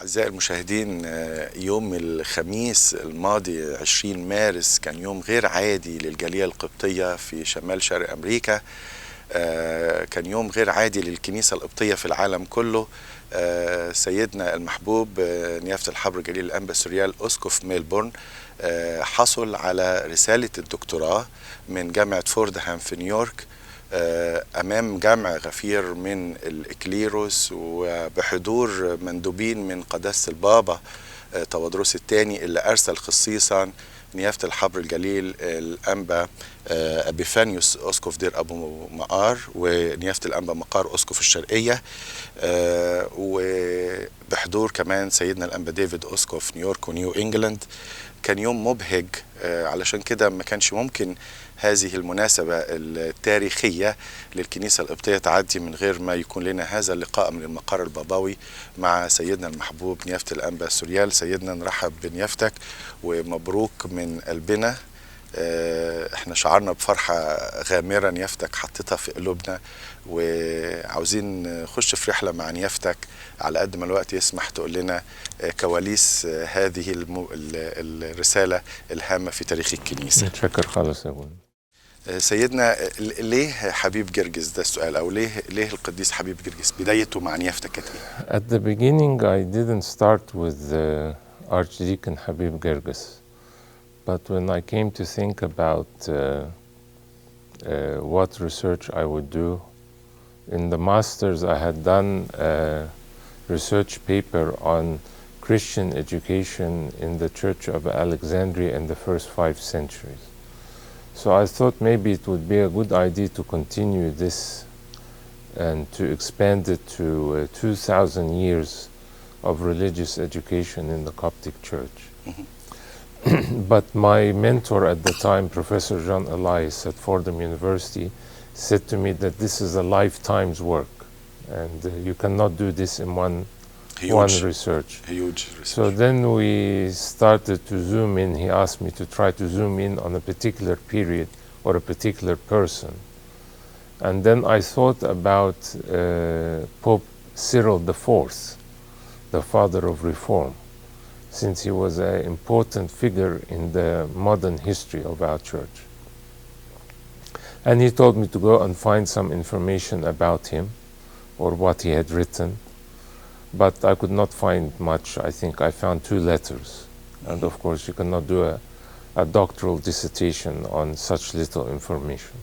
أعزائي المشاهدين، يوم الخميس الماضي 20 مارس كان يوم غير عادي للجالية القبطية في شمال شرق أمريكا. كان يوم غير عادي للكنيسة القبطية في العالم كله. سيدنا المحبوب نيافة الحبر الجليل الانبا سوريال اسقف ملبورن حصل على رسالة الدكتوراه من جامعة فوردهام في نيويورك أمام جمع غفير من الإكليروس وبحضور مندوبين من قداسة البابا تودروس الثاني، اللي أرسل خصيصا نيافة الحبر الجليل الانبا ابيفانيوس اسقف دير ابو مقار ونيافة الانبا مقار اسقف الشرقية، وبحضور كمان سيدنا الانبا ديفيد اسقف نيويورك ونيو انجلاند. كان يوم مبهج، علشان كده ما كانش ممكن هذه المناسبة التاريخية للكنيسة القبطية تعدي من غير ما يكون لنا هذا اللقاء من المقر البابوي مع سيدنا المحبوب نيافة الانبا سوريال. سيدنا نرحب بنيافتك ومبروك من قلبنا. احنا شعرنا بفرحة غامرة نيافتك حطيتها في قلوبنا، وعاوزين نخش في رحلة مع نيافتك على قد ما الوقت يسمح تقول لنا كواليس هذه الرسالة الهامة في تاريخ الكنيسة. متشكر خالص يا ابونا. سيدنا، ليه حبيب جرجس؟ ده السؤال. او ليه القديس حبيب جرجس؟ بدايته مع نيافتك كانت ايه؟ At the beginning I didn't start with Archdeacon Habib Gerges, but when I came to think about what research I would do, in the masters I had done a research paper on Christian education in the Church of Alexandria in the first 5 centuries. So I thought maybe it would be a good idea to continue this and to expand it to 2,000 years of religious education in the Coptic Church. But my mentor at the time, Professor John Elias at Fordham University, said to me that this is a lifetime's work, and you cannot do this in one research. Huge research. So then we started to zoom in. He asked me to try to zoom in on a particular period or a particular person. And then I thought about Pope Cyril IV, the father of reform, since he was an important figure in the modern history of our church. And he told me to go and find some information about him or what he had written. But I could not find much. I think I found 2 letters. And of course you cannot do a doctoral dissertation on such little information.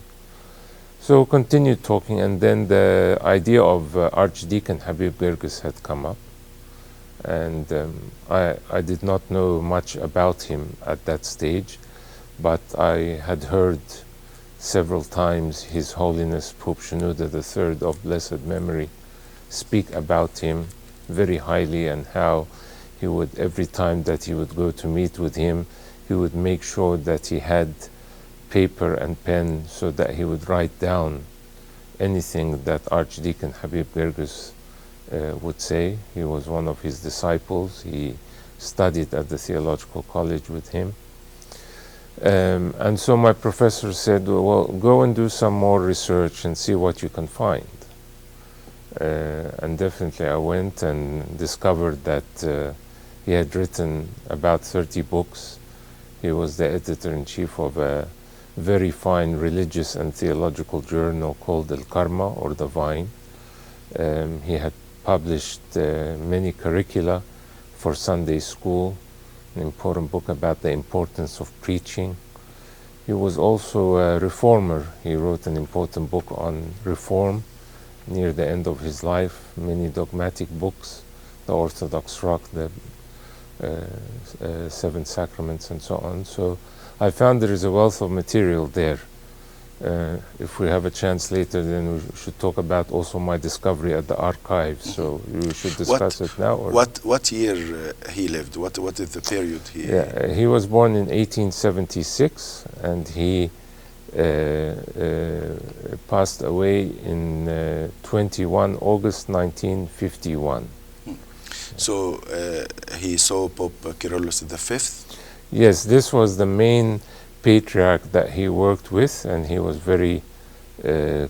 So continued talking, and then the idea of Archdeacon Habib Gerges had come up. And I did not know much about him at that stage, but I had heard several times His Holiness Pope Shenouda III of blessed memory speak about him very highly, and how he would, every time that he would go to meet with him, he would make sure that he had paper and pen so that he would write down anything that Archdeacon Habib Gerges would say. He was one of his disciples. He studied at the Theological College with him. And so my professor said, well, go and do some more research and see what you can find. And definitely I went and discovered that he had written about 30 books. He was the editor-in-chief of a very fine religious and theological journal called El Karma, or The Vine. He had published many curricula for Sunday school, an important book about the importance of preaching. He was also a reformer. He wrote an important book on reform near the end of his life, many dogmatic books, the Orthodox Rock, the 7 Sacraments, and so on. So I found there is a wealth of material there. If we have a chance later, then we should talk about also my discovery at the archives. So we should discuss it now. Or what year he lived? What is the period he? Yeah, he was born in 1876, and he passed away in 21 August 1951. So he saw Pope Kyrillos V? Yes, this was the main patriarch that he worked with, and he was very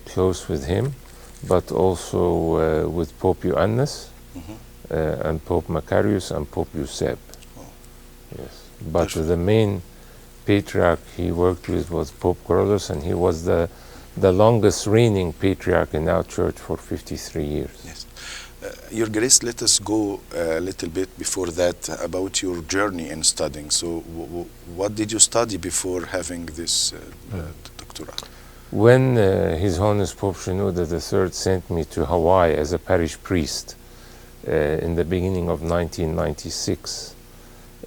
close with him, but also with Pope Ioannis, and Pope Macarius and Pope Euseb. Oh. Yes, but Perfect. the main patriarch he worked with was Pope Carlos, and he was the longest reigning patriarch in our church for 53 years. Yes. Your Grace, let us go a little bit before that about your journey in studying. So what did you study before having this doctorate? When His Holiness Pope Shenouda III sent me to Hawaii as a parish priest in the beginning of 1996,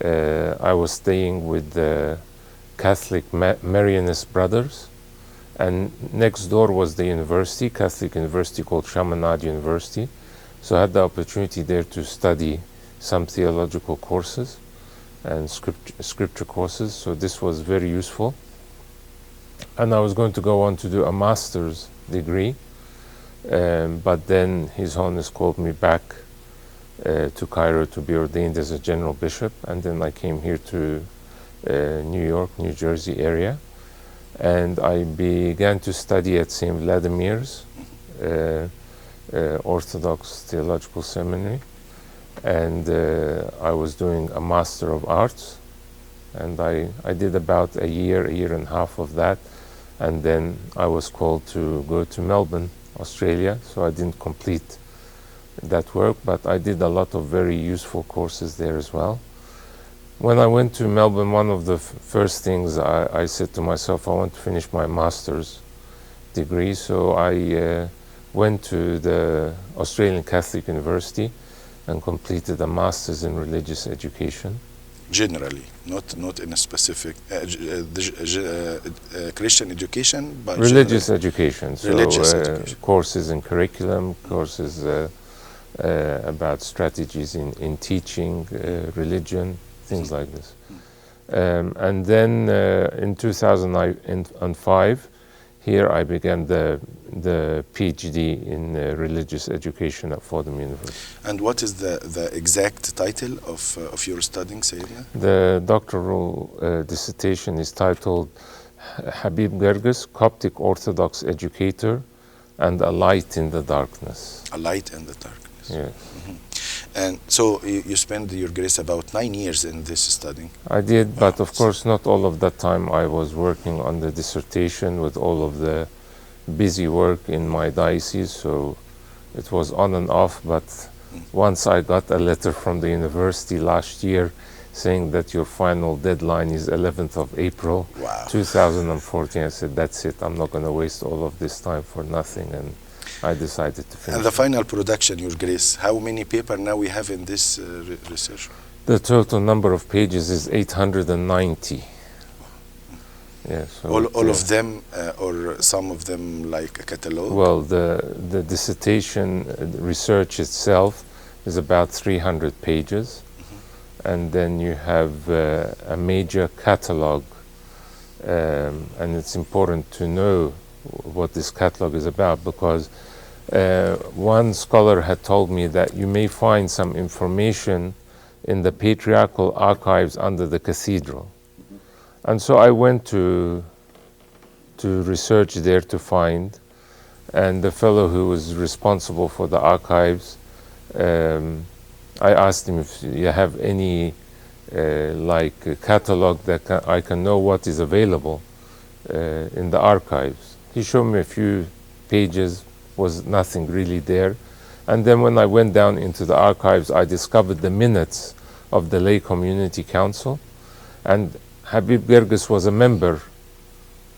I was staying with the Catholic Marianist brothers, and next door was the university, Catholic university called Chaminade University. So I had the opportunity there to study some theological courses and scripture courses. So this was very useful. And I was going to go on to do a master's degree, but then His Holiness called me back to Cairo to be ordained as a general bishop, and then I came here to New York, New Jersey area, and I began to study at St. Vladimir's Orthodox Theological Seminary, and I was doing a Master of Arts, and I did about a year and a half of that, and then I was called to go to Melbourne, Australia, so I didn't complete that work, but I did a lot of very useful courses there as well. When I went to Melbourne, one of the first things I said to myself, I want to finish my master's degree, so I went to the Australian Catholic University and completed a master's in religious education. Generally, not in a specific Christian education, but religious education. So religious education. Courses in curriculum, courses about strategies in teaching, religion, things like this. And then in 2005, here I began the PhD in religious education at Fordham University. And what is the exact title of your studying, Sayyidina? The doctoral dissertation is titled Habib Gerges, Coptic Orthodox Educator and a Light in the Darkness. A Light in the Darkness. Yes. Mm-hmm. And so you spent, Your Grace, about 9 years in this studying. I did, but of course not all of that time. I was working on the dissertation with all of the busy work in my diocese, so it was on and off, but once I got a letter from the university last year saying that your final deadline is 11th of April, Wow. 2014, I said, that's it, I'm not going to waste all of this time for nothing, and I decided to finish. And the final production, Your Grace, how many papers now we have in this research? The total number of pages is 890. Yes. So all of them, or some of them like a catalog? Well, the dissertation research itself is about 300 pages. Mm-hmm. And then you have a major catalog, and it's important to know what this catalog is about, because one scholar had told me that you may find some information in the patriarchal archives under the cathedral. And so I went to research there to find, and the fellow who was responsible for the archives, I asked him if you have any like a catalog that I can know what is available in the archives. He showed me a few pages, was nothing really there. And then when I went down into the archives, I discovered the minutes of the Lay Community Council, and Habib Gerges was a member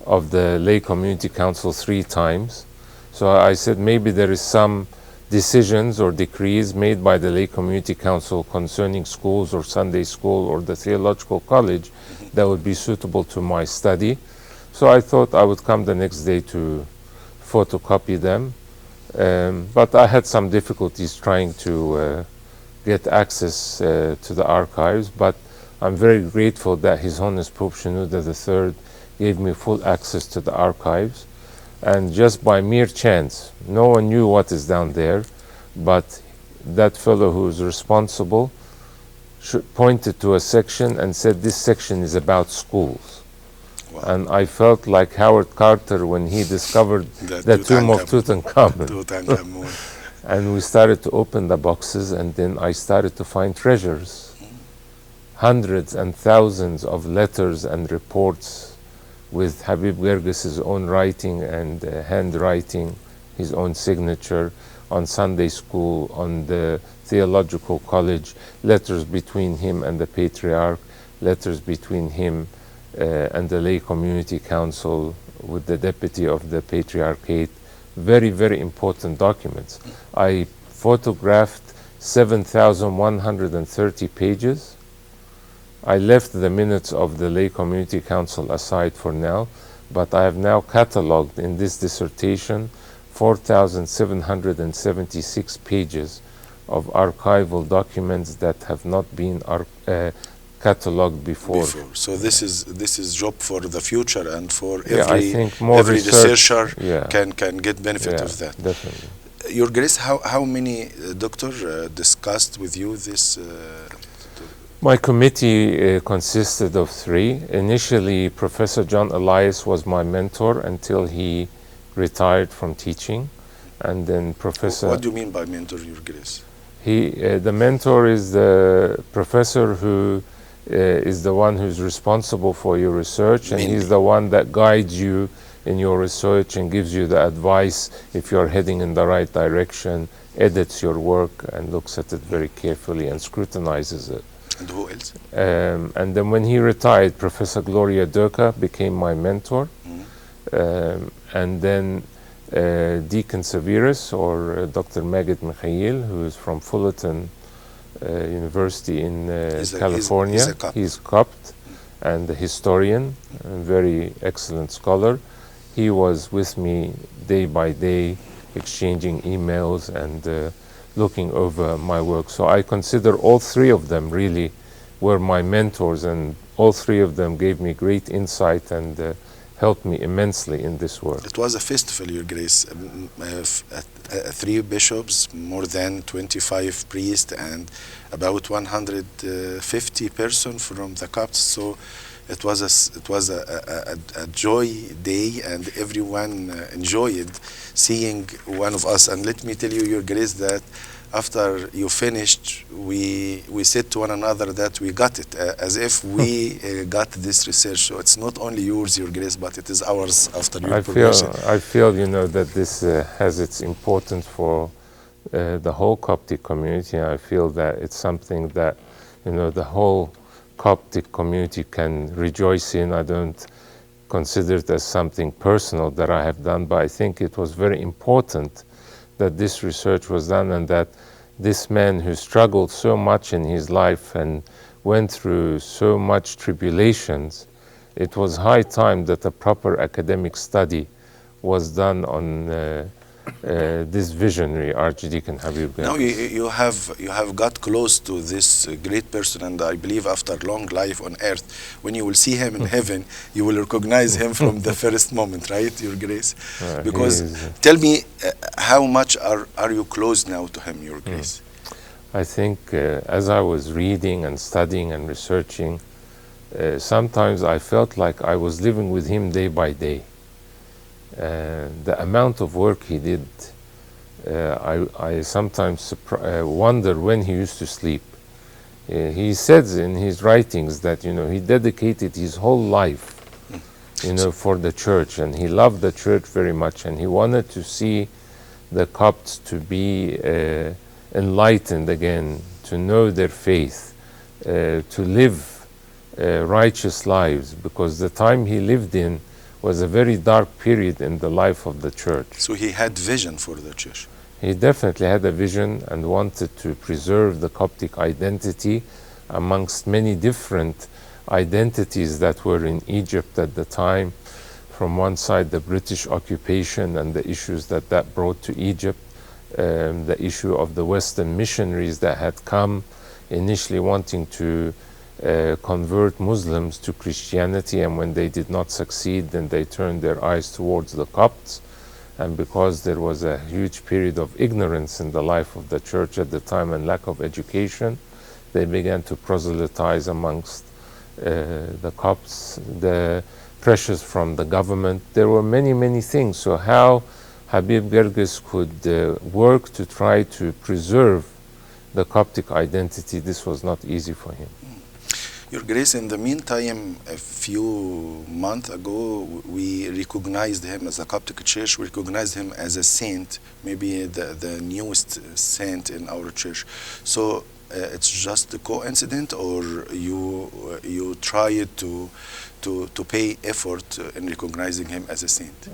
of the Lay Community Council 3 times. So I said maybe there is some decisions or decrees made by the Lay Community Council concerning schools or Sunday school or the Theological College that would be suitable to my study. So I thought I would come the next day to photocopy them. But I had some difficulties trying to get access to the archives, but I'm very grateful that His Holiness Pope Shenouda III gave me full access to the archives. And just by mere chance, no one knew what is down there, but that fellow who was responsible pointed to a section and said, this section is about schools. Wow. And I felt like Howard Carter when he discovered the tomb of Tutankhamun. And we started to open the boxes, and then I started to find treasures. Hundreds and thousands of letters and reports with Habib Gerges's own writing and handwriting, his own signature, on Sunday school, on the Theological College, letters between him and the Patriarch, letters between him and the Lay Community Council with the Deputy of the Patriarchate. Very, very important documents. I photographed 7,130 pages. I left the minutes of the Lay Community Council aside for now, but I have now cataloged in this dissertation 4,776 pages of archival documents that have not been catalogued before. So this is job for the future, and for I think more every researcher can get benefit of that. Definitely. Your Grace, how many doctor discussed with you this? My committee consisted of 3. Initially, Professor John Elias was my mentor until he retired from teaching, and then Professor. What do you mean by mentor, Your Grace? The mentor is the professor who is the one who's responsible for your research, and he's the one that guides you in your research and gives you the advice if you're heading in the right direction, edits your work and looks at it very carefully and scrutinizes it. And who else? And then when he retired, Professor Gloria Durka became my mentor. And then Deacon Severus, or Dr. Magid Mikhail, who is from Fullerton University in California. He's Copt and a historian, a very excellent scholar. He was with me day by day, exchanging emails and looking over my work. So I consider all 3 of them really were my mentors, and all 3 of them gave me great insight and helped me immensely in this work. It was a festival, Your Grace. 3 bishops, more than 25 priests, and about 150 persons from the Copts. So it was a joy day, and everyone enjoyed seeing one of us. And let me tell you, Your Grace, that after you finished, we said to one another that we got it, as if we got this research. So it's not only yours, Your Grace, but it is ours after your permission. I feel, that this has its importance for the whole Coptic community. I feel that it's something that, the whole Coptic community can rejoice in. I don't consider it as something personal that I have done, but I think it was very important that this research was done, and that this man who struggled so much in his life and went through so much tribulations, it was high time that a proper academic study was done on this visionary Archdeacon Habib Gerges. Now you have got close to this great person, and I believe after long life on earth, when you will see him in heaven, you will recognize him from the first moment, right, Your Grace? Because tell me, how much are you close now to him, Your Grace? I think as I was reading and studying and researching, sometimes I felt like I was living with him day by day. The amount of work he did, I sometimes wonder when he used to sleep. He says in his writings that he dedicated his whole life for the church, and he loved the church very much, and he wanted to see the Copts to be enlightened again, to know their faith, to live righteous lives, because the time he lived in was a very dark period in the life of the church. So he had vision for the church. He definitely had a vision and wanted to preserve the Coptic identity amongst many different identities that were in Egypt at the time. From one side, the British occupation and the issues that brought to Egypt, the issue of the Western missionaries that had come initially wanting to convert Muslims to Christianity, and when they did not succeed, then they turned their eyes towards the Copts. And because there was a huge period of ignorance in the life of the church at the time and lack of education, they began to proselytize amongst the Copts, the pressures from the government. There were many, many things. So how Habib Gerges could work to try to preserve the Coptic identity. This was not easy for him. Your Grace, in the meantime, a few months ago, we recognized him as a Coptic church. We recognized him as a saint, maybe the newest saint in our church. So it's just a coincidence, or you tried to pay effort in recognizing him as a saint?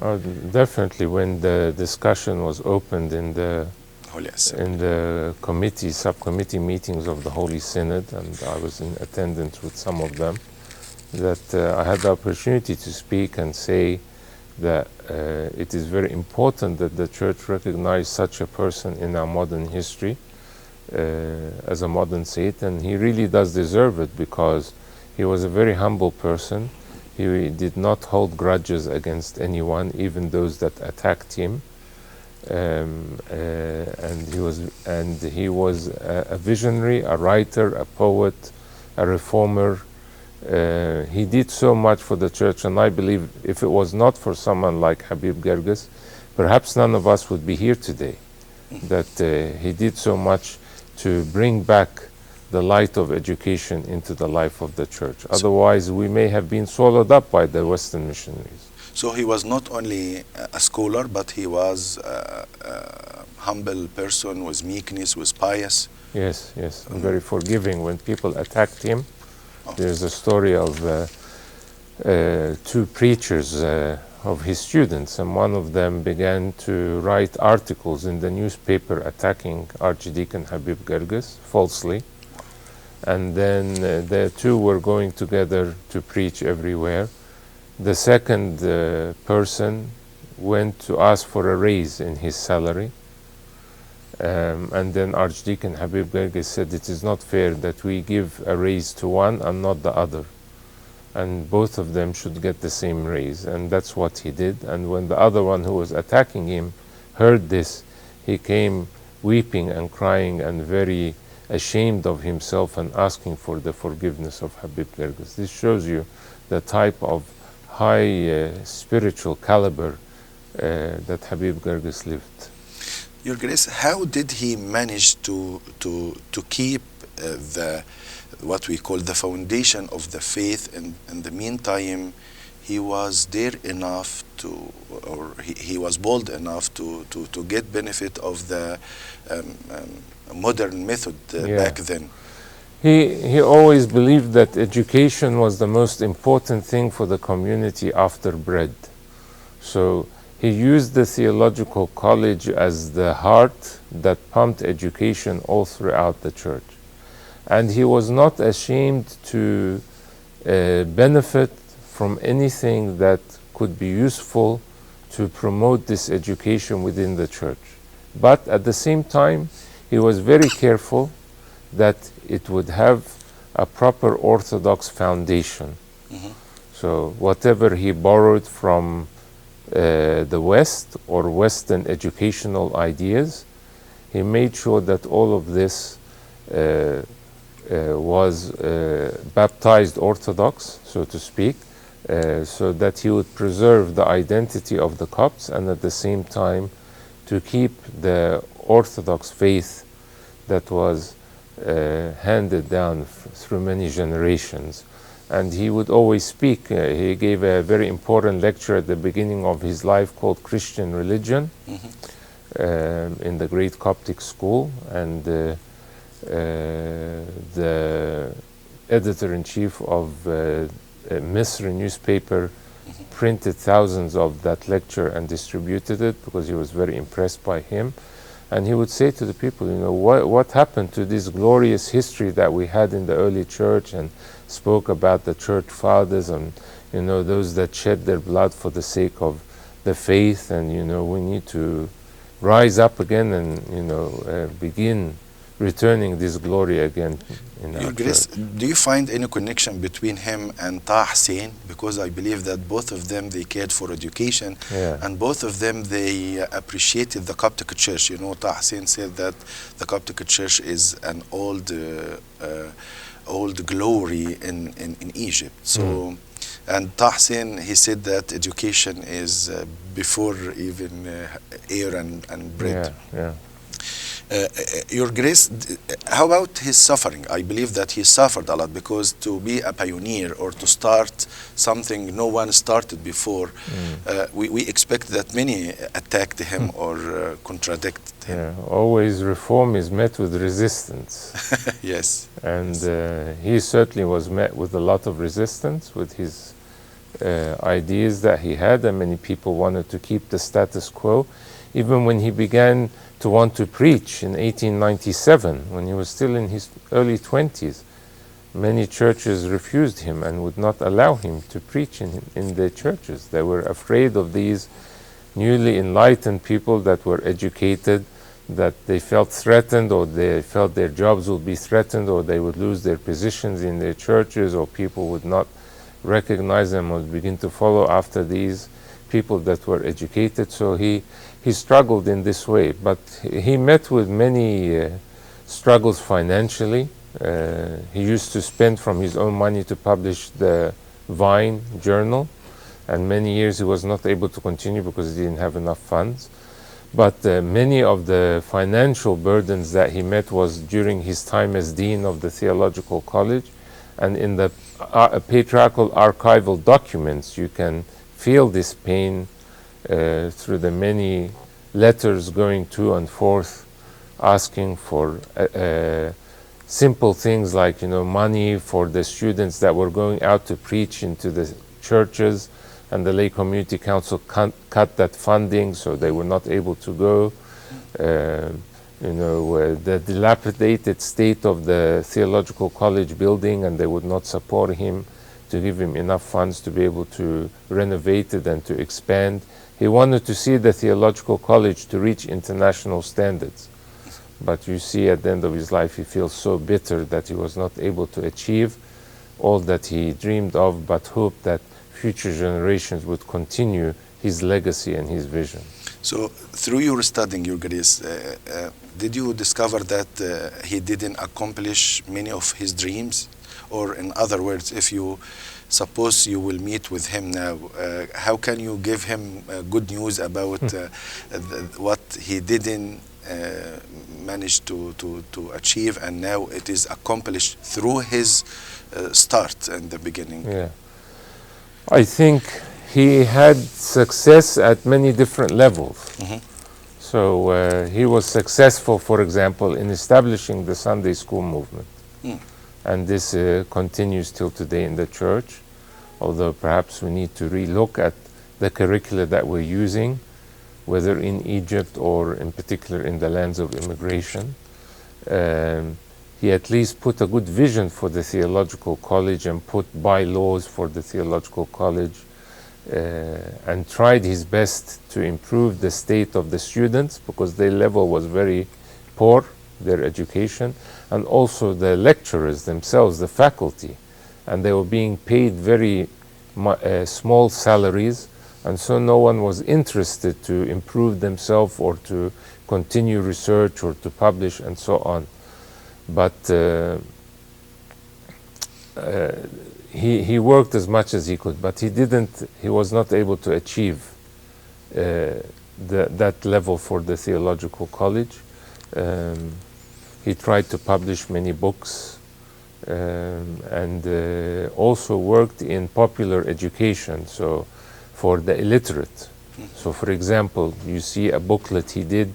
Definitely, when the discussion was opened in the Holy Assembly, in the subcommittee meetings of the Holy Synod, and I was in attendance with some of them, that I had the opportunity to speak and say that it is very important that the Church recognize such a person in our modern history as a modern saint, and he really does deserve it, because he was a very humble person. He did not hold grudges against anyone, even those that attacked him. And he was a visionary, a writer, a poet, a reformer. He did so much for the church, and I believe if it was not for someone like Habib Gerges, perhaps none of us would be here today. That he did so much to bring back the light of education into the life of the church. Otherwise, we may have been swallowed up by the Western missionaries. So he was not only a scholar, but he was a humble person, was meekness, was pious. Yes, and very forgiving. When people attacked him, there's a story of two preachers of his students, and one of them began to write articles in the newspaper attacking Archdeacon Habib Gerges falsely. And then the two were going together to preach everywhere. The second person went to ask for a raise in his salary. And then Archdeacon Habib Gerges said, it is not fair that we give a raise to one and not the other. And both of them should get the same raise. And that's what he did. And when the other one who was attacking him heard this, he came weeping and crying and very ashamed of himself and asking for the forgiveness of Habib Gerges. This shows you the type of high spiritual caliber that Habib Gerges lived. Your Grace, how did he manage to keep what we call the foundation of the faith? In the meantime, he was there enough to, or he was bold enough to get benefit of the modern method back then. He always believed that education was the most important thing for the community after bread. So he used the theological college as the heart that pumped education all throughout the church. And he was not ashamed to benefit from anything that could be useful to promote this education within the church. But at the same time, he was very careful that it would have a proper Orthodox foundation. Mm-hmm. So whatever he borrowed from the West or Western educational ideas, he made sure that all of this was baptized Orthodox, so to speak, so that he would preserve the identity of the Copts and at the same time to keep the Orthodox faith that was handed down through many generations. And he would always speak. He gave a very important lecture at the beginning of his life called Christian Religion, mm-hmm. In the great Coptic school. And the editor-in-chief of Misr newspaper mm-hmm. printed thousands of that lecture and distributed it because he was very impressed by him. And he would say to the people, you know, what happened to this glorious history that we had in the early church, and spoke about the church fathers and, you know, those that shed their blood for the sake of the faith. And, you know, we need to rise up again and, you know, begin returning this glory again in our Grace, church. do you find any connection between him and Taha Hussein? Because I believe that both of them, they cared for education, and both of them, they appreciated the Coptic church. You know, Taha Hussein said that the Coptic church is an old glory in Egypt. So And Tahsin, he said that education is before even air and bread. Yeah. Your Grace, how about his suffering? I believe that he suffered a lot, because to be a pioneer or to start something no one started before, we expect that many attacked him or contradicted him. Yeah, always reform is met with resistance. Yes. And he certainly was met with a lot of resistance with his ideas that he had, and many people wanted to keep the status quo. Even when he began to want to preach in 1897, when he was still in his early 20s, many churches refused him and would not allow him to preach in their churches. They were afraid of these newly enlightened people that were educated, that they felt threatened, or they felt their jobs would be threatened, or they would lose their positions in their churches, or people would not recognize them or begin to follow after these people that were educated. So he struggled in this way, but he met with many struggles financially. He used to spend from his own money to publish the Vine journal, and many years he was not able to continue because he didn't have enough funds. But many of the financial burdens that he met was during his time as dean of the Theological College, and in the patriarchal archival documents you can feel this pain through the many letters going to and forth asking for simple things like, money for the students that were going out to preach into the churches, and the lay community council cut that funding, so they were not able to go. The dilapidated state of the Theological College building, and they would not support him to give him enough funds to be able to renovate it and to expand. He wanted to see the Theological College to reach international standards. But you see, at the end of his life, he feels so bitter that he was not able to achieve all that he dreamed of, but hoped that future generations would continue his legacy and his vision. So, through your studying, Your Grace, did you discover that he didn't accomplish many of his dreams? Or in other words, if you suppose you will meet with him now, how can you give him good news about what he didn't manage to achieve, and now it is accomplished through his start in the beginning? Yeah, I think he had success at many different levels. So he was successful, for example, in establishing the Sunday school movement. And this continues till today in the church, although perhaps we need to relook at the curricula that we're using, whether in Egypt or in particular in the lands of immigration. He at least put a good vision for the Theological College and put bylaws for the Theological College, and tried his best to improve the state of the students, because their level was very poor, their education, and also the lecturers themselves, the faculty, and they were being paid very small salaries, and so no one was interested to improve themselves or to continue research or to publish and so on. But he worked as much as he could, but he was not able to achieve that level for the Theological College. He tried to publish many books, and also worked in popular education, so for the illiterate. So for example, you see a booklet he did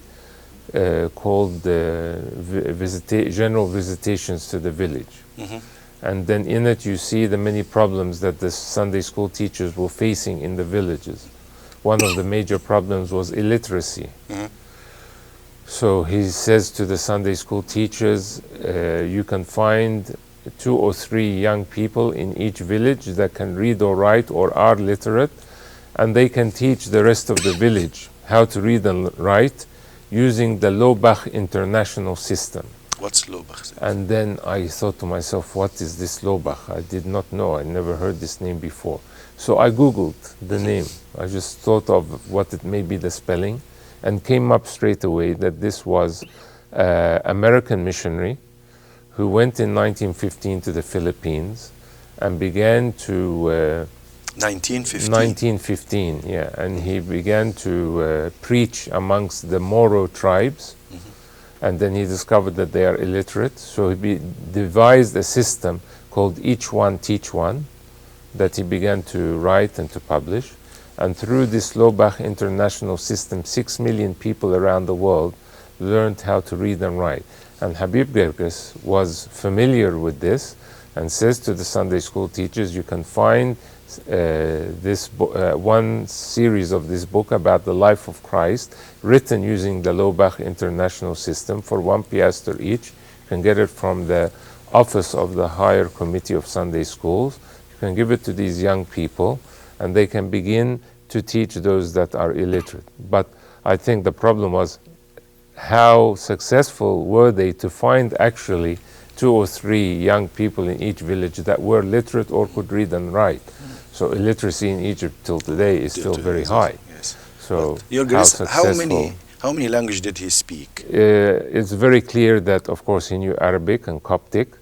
called General Visitations to the Village. And then in it you see the many problems that the Sunday school teachers were facing in the villages. One of the major problems was illiteracy. So he says to the Sunday school teachers, you can find 2 or 3 young people in each village that can read or write or are literate, and they can teach the rest of the village how to read and write using the Lobach International System. What's Lobach? And then I thought to myself, what is this Lobach? I did not know. I never heard this name before. So I Googled the name. I just thought of what it may be, the spelling, and came up straight away that this was an American missionary who went in 1915 to the Philippines and began to 1915. 1915, yeah. And he began to preach amongst the Moro tribes. And then he discovered that they are illiterate. So he devised a system called Each One Teach One that he began to write and to publish. And through this Lobach international system, 6 million people around the world learned how to read and write. And Habib Gerges was familiar with this and says to the Sunday school teachers, you can find one series of this book about the life of Christ written using the Lobach international system for 1 piastre each. You can get it from the office of the Higher Committee of Sunday Schools. You can give it to these young people and they can begin to teach those that are illiterate. But I think the problem was how successful were they to find actually 2 or 3 young people in each village that were literate or could read and write. So illiteracy in Egypt till today is still very high. Yes. So Your Grace, how many languages did he speak? It's very clear that, of course, he knew Arabic and Coptic.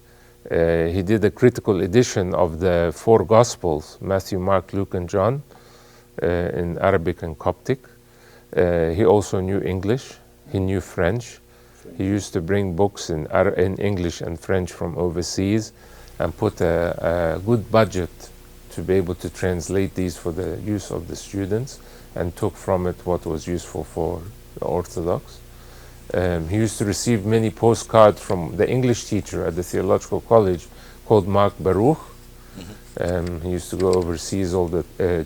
He did a critical edition of the 4 Gospels, Matthew, Mark, Luke, and John, in Arabic and Coptic. He also knew English. He knew French. He used to bring books in English and French from overseas and put a good budget to be able to translate these for the use of the students and took from it what was useful for the Orthodox. He used to receive many postcards from the English teacher at the Theological College called Mark Baruch. He used to go overseas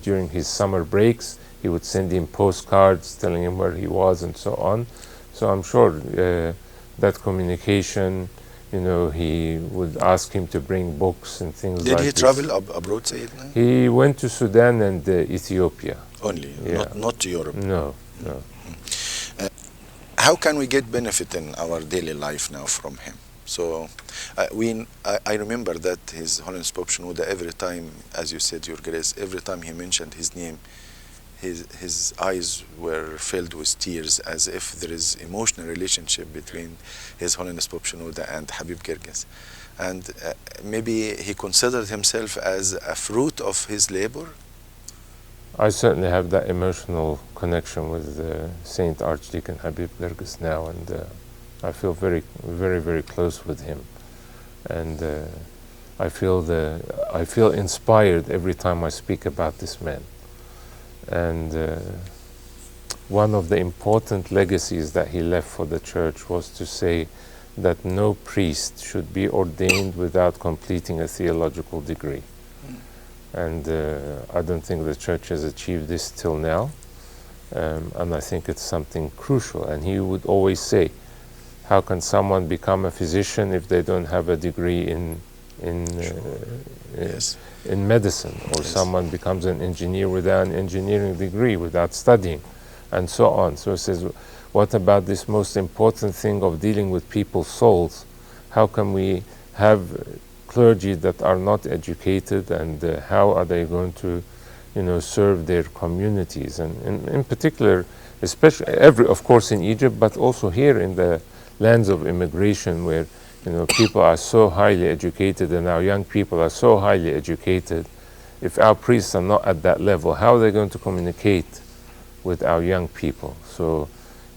during his summer breaks. He would send him postcards telling him where he was and so on. So I'm sure that communication, he would ask him to bring books and things like this. Did he travel abroad, Sayyidina? He went to Sudan and Ethiopia. Only, Yeah. not to Europe? No. How can we get benefit in our daily life now from him? So I remember that His Holiness Pope Shenouda, every time, as you said, Your Grace, every time he mentioned his name, his eyes were filled with tears, as if there is emotional relationship between His Holiness Pope Shenouda and Habib Gerges. And maybe he considered himself as a fruit of his labor. I certainly have that emotional connection with Saint Archdeacon Habib Gerges now, and I feel very, very, very close with him. And I feel inspired every time I speak about this man. And one of the important legacies that he left for the church was to say that no priest should be ordained without completing a theological degree. And I don't think the church has achieved this till now. And I think it's something crucial. And he would always say, how can someone become a physician if they don't have a degree in medicine, or someone becomes an engineer without an engineering degree, without studying, and so on. So it says, what about this most important thing of dealing with people's souls? How can we have clergy that are not educated, and how are they going to, serve their communities? And in particular, especially of course in Egypt, but also here in the lands of immigration, where people are so highly educated, and our young people are so highly educated. If our priests are not at that level, how are they going to communicate with our young people? So,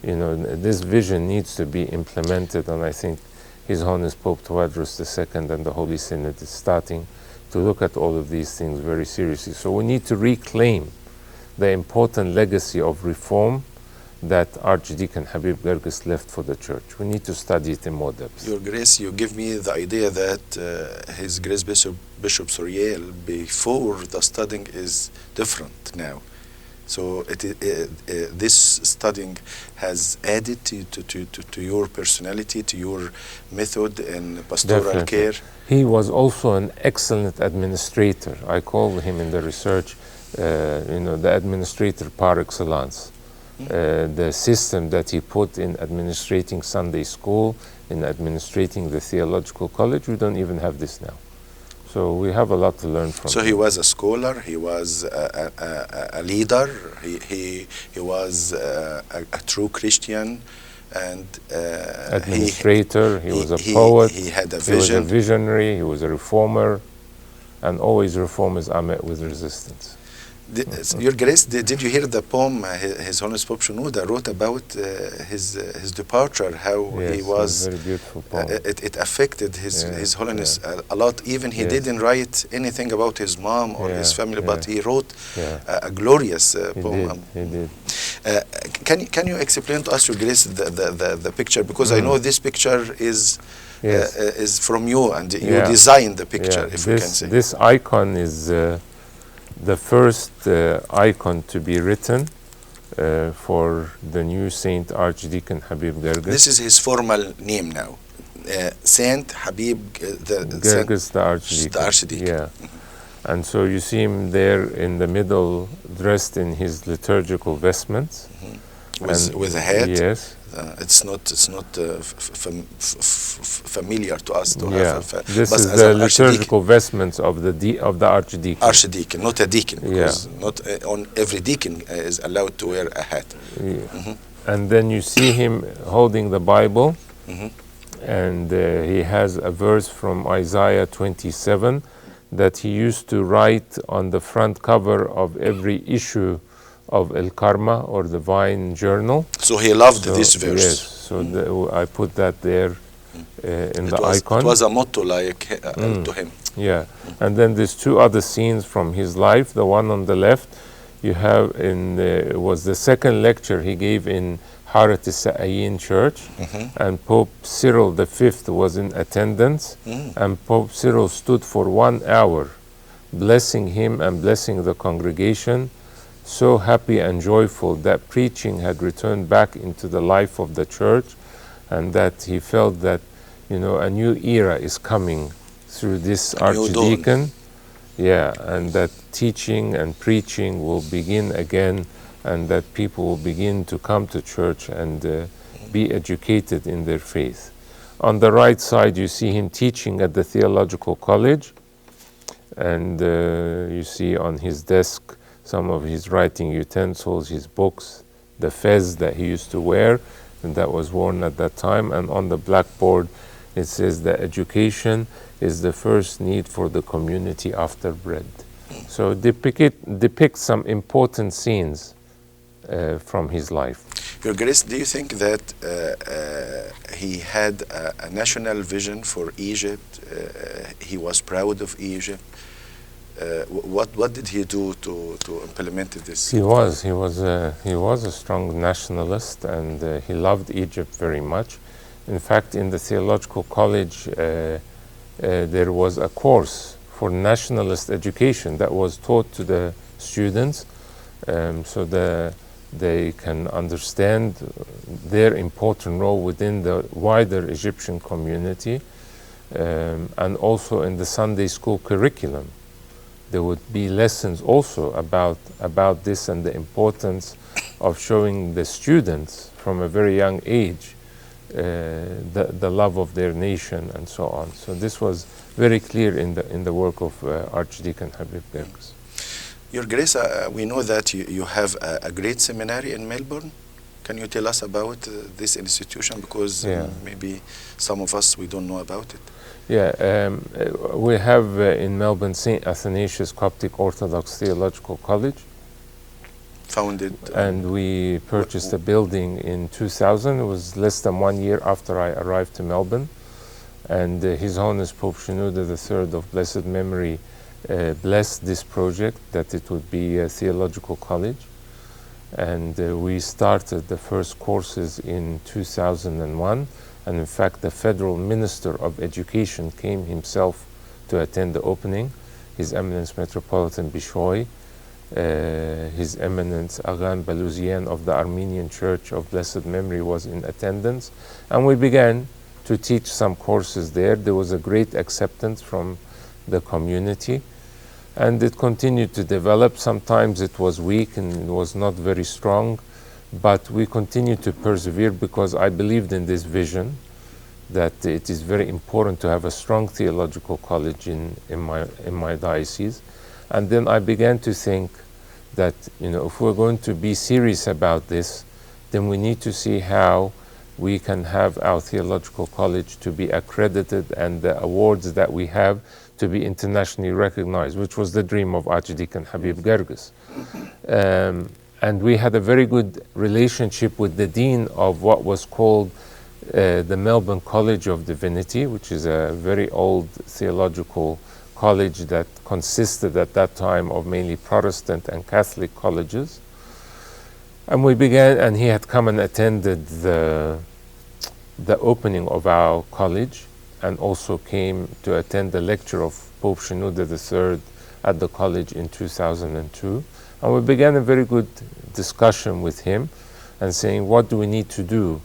this vision needs to be implemented, and I think His Holiness Pope Tawadros II and the Holy Synod is starting to look at all of these things very seriously. So we need to reclaim the important legacy of reform that Archdeacon Habib Gerges left for the church. We need to study it in more depth. Your Grace, you give me the idea that His Grace Bishop Soriel, before the studying, is different now. So this studying has added to your personality, to your method in pastoral Definitely. care. He was also an excellent administrator. I call him in the research, the administrator par excellence. The system that he put in administrating Sunday school, in administrating the theological college, we don't even have this now. So we have a lot to learn from So him. he was a scholar, he was a leader, he was a true Christian, and administrator, he was a poet, he had a he was a vision. visionary, he was a reformer. and always reformers are met with resistance. Your Grace, did you hear the poem His Holiness Pope Shenouda wrote about his departure? How Yes, he was a very beautiful poem. it affected His Holiness a lot. Even he Yes. didn't write anything about his mom or his family, but he wrote Yeah. a glorious He poem. did. He did. Can you explain to us, Your Grace, the picture? Because I know this picture is Yes. is from you, and you Yeah. designed the picture, Yeah. if we can say. This icon is the first icon to be written for the new Saint Archdeacon Habib Gerges. This is his formal name now, Saint Habib Gerges the Archdeacon. The Archdeacon. Yeah. And so you see him there in the middle, dressed in his liturgical vestments. with a hat. Yes. It's not familiar to us to Yeah. have. This but is as the an liturgical vestments of the Archdeacon. archdeacon, not a deacon, because not on every deacon is allowed to wear a hat. Yeah. And then you see him holding the Bible, and he has a verse from Isaiah 27 that he used to write on the front cover of every issue of El Karma, or the Vine Journal. So he loved So, this verse. Yes, so I put that there in the icon. It was a motto to him. Yeah, and then there's two other scenes from his life. The one on the left, you have was the second lecture he gave in Harat al-Sa'ayin Church, and Pope Cyril V was in attendance, and Pope Cyril stood for 1 hour, blessing him and blessing the congregation, so happy and joyful that preaching had returned back into the life of the church, and that he felt that, a new era is coming through this archdeacon. Yeah, and that teaching and preaching will begin again, and that people will begin to come to church and be educated in their faith. On the right side, you see him teaching at the Theological College, and you see on his desk some of his writing utensils, his books, the fez that he used to wear, and that was worn at that time. And on the blackboard, it says that education is the first need for the community after bread. So depicts some important scenes from his life. Your Grace, do you think that he had a national vision for Egypt? He was proud of Egypt. What did he do to implement this? He was a strong nationalist, and he loved Egypt very much. In fact, in the Theological College, there was a course for nationalist education that was taught to the students, so they can understand their important role within the wider Egyptian community, and also in the Sunday school curriculum. There would be lessons also about this and the importance of showing the students from a very young age the love of their nation and so on. So this was very clear in the work of Archdeacon Habib Gerges. Your Grace, we know that you have a great seminary in Melbourne. Can you tell us about this institution? Because maybe some of us, we don't know about it. Yeah, we have in Melbourne St. Athanasius Coptic Orthodox Theological College. Founded. And we purchased a building in 2000. It was less than 1 year after I arrived to Melbourne. And His Holiness Pope Shenouda III of blessed memory blessed this project, that it would be a theological college. And we started the first courses in 2001. And in fact, the Federal Minister of Education came himself to attend the opening. His Eminence Metropolitan Bishoy, His Eminence Aghan Baluzian of the Armenian Church of Blessed Memory was in attendance. And we began to teach some courses there. There was a great acceptance from the community. And it continued to develop. Sometimes it was weak and it was not very strong. But we continued to persevere because I believed in this vision that it is very important to have a strong theological college in my diocese. And then I began to think that, if we're going to be serious about this, then we need to see how we can have our theological college to be accredited, and the awards that we have to be internationally recognized, which was the dream of Archdeacon Habib Gerges. And we had a very good relationship with the dean of what was called the Melbourne College of Divinity, which is a very old theological college that consisted at that time of mainly Protestant and Catholic colleges. And we began, and he had come and attended the opening of our college, and also came to attend the lecture of Pope Shenouda III at the college in 2002. And we began a very good discussion with him and saying, what do we need to do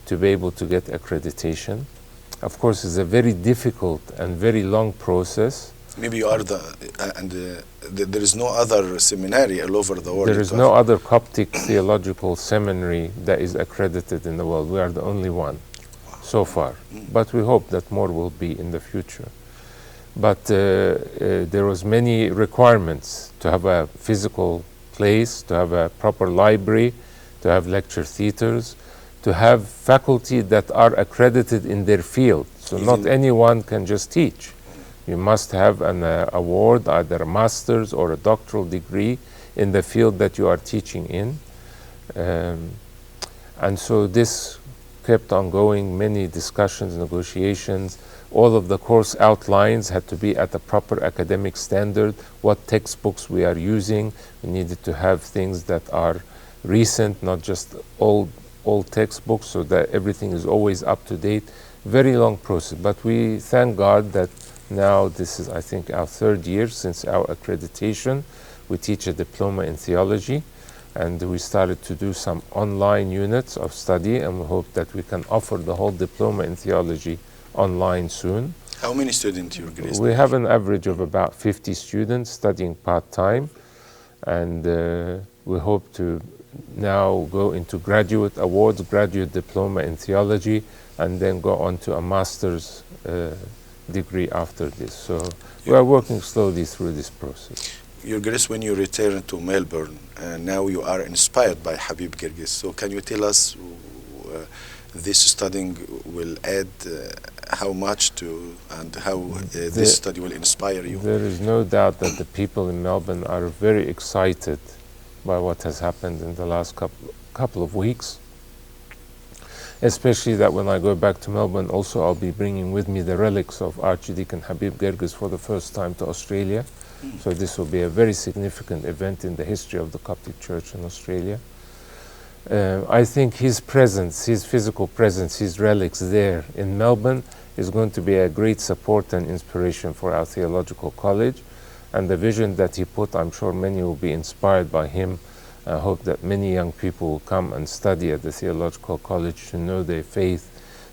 to be able to get accreditation? Of course, it's a very difficult and very long process. Maybe you are there is no other seminary all over the world. There is no other Coptic theological seminary that is accredited in the world. We are the only one so far. But we hope that more will be in the future. But there was many requirements to have a physical place, to have a proper library, to have lecture theaters, to have faculty that are accredited in their field. So not anyone can just teach. You must have an award, either a master's or a doctoral degree in the field that you are teaching in. And so this kept on going, many discussions, negotiations. All of the course outlines had to be at a proper academic standard. What textbooks we are using, we needed to have things that are recent, not just old textbooks, so that everything is always up to date. Very long process, but we thank God that now this is, I think, our third year since our accreditation. We teach a diploma in theology, and we started to do some online units of study, and we hope that we can offer the whole diploma in theology online soon. How many students you grace? We have an average of about 50 students studying part-time, and we hope to now go into graduate awards, graduate diploma in theology, and then go on to a master's degree after this. So we are working slowly through this process. Your Grace, when you return to Melbourne, now you are inspired by Habib Gerges. So can you tell us this studying will add how much to, and how this study will inspire you? There is no doubt that the people in Melbourne are very excited by what has happened in the last couple of weeks. Especially that when I go back to Melbourne, also I'll be bringing with me the relics of Archdeacon Habib Gerges for the first time to Australia. So this will be a very significant event in the history of the Coptic Church in Australia. I think his presence, his physical presence, his relics there in Melbourne is going to be a great support and inspiration for our theological college. And the vision that he put, I'm sure many will be inspired by him. I hope that many young people will come and study at the Theological College to know their faith,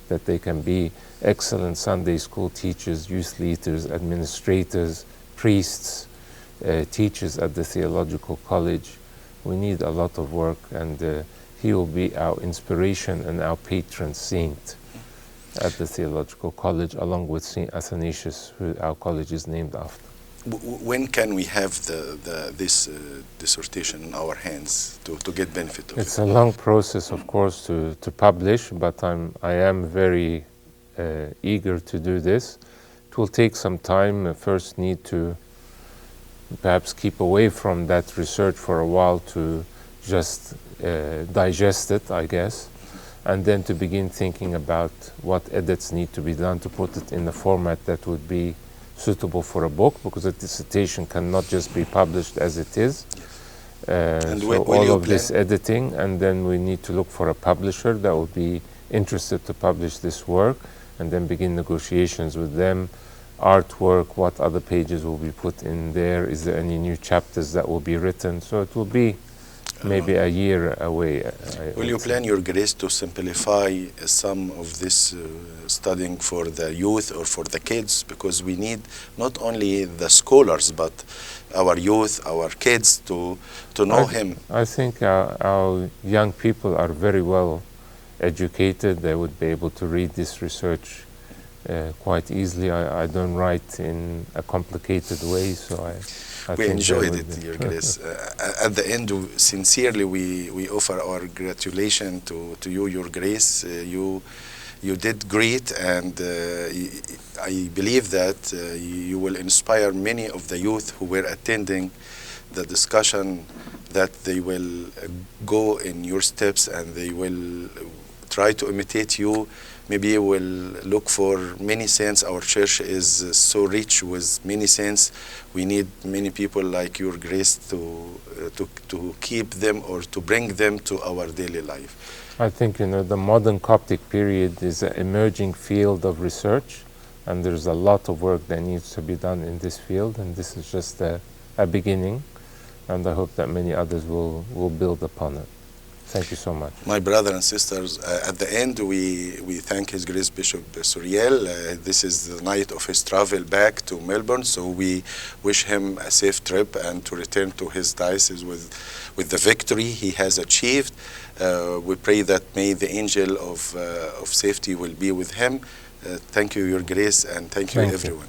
that they can be excellent Sunday school teachers, youth leaders, administrators, priests, teachers at the Theological College. We need a lot of work, and he will be our inspiration and our patron saint at the Theological College, along with St. Athanasius, who our college is named after. When can we have this dissertation in our hands to get benefit of it? It's a long process, of course, to publish, but I am very eager to do this. It will take some time. I first need to perhaps keep away from that research for a while to just digest it, I guess, and then to begin thinking about what edits need to be done to put it in a format that would be suitable for a book, because a dissertation cannot just be published as it is. And so all of this editing, and then we need to look for a publisher that will be interested to publish this work, and then begin negotiations with them. Artwork, what other pages will be put in there, is there any new chapters that will be written? So it will be maybe a year away. Will you plan, Your Grace, to simplify some of this studying for the youth or for the kids? Because we need not only the scholars, but our youth, our kids to know him. I think our young people are very well educated. They would be able to read this research quite easily. I don't write in a complicated way, so we enjoyed it, Your Grace. At the end, sincerely, we offer our gratulation to you, Your Grace. You you did great, and I believe that you will inspire many of the youth who were attending the discussion, that they will go in your steps and they will try to imitate you. Maybe you will look for many saints. Our church is so rich with many saints. We need many people like your grace to keep them or to bring them to our daily life. I think, the modern Coptic period is an emerging field of research, and there's a lot of work that needs to be done in this field, and this is just a beginning, and I hope that many others will build upon it. Thank you so much. My brothers and sisters, at the end we thank His Grace Bishop Soriel. This is the night of his travel back to Melbourne, so we wish him a safe trip and to return to his diocese with the victory he has achieved. We pray that may the angel of safety will be with him. Thank you, Your Grace, and thank you everyone.